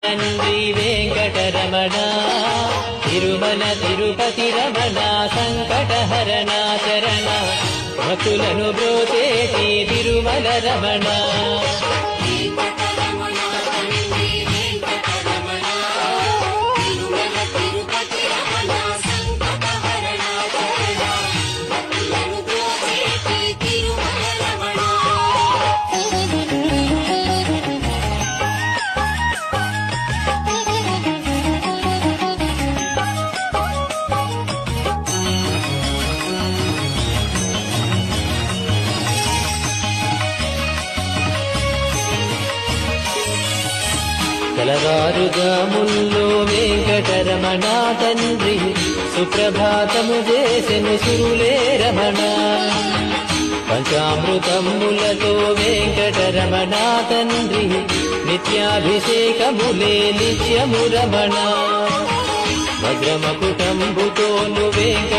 తండ్రి వెంకటరమణ తిరుమల తిరుపతి రమణ సంకటహరణ చరణ భక్తులను బ్రోచేటి తిరుమల రమణ తెలవారుజాముల్లో వెంకటరమణ తండ్రి సుప్రభాతము చేసెను సురులే రమణ పంచామృతములతో వెంకటరమణ తండ్రి నిత్యాభిషేకములే నిత్యము రమణ వజ్రమకుటంబుతోను వెంకట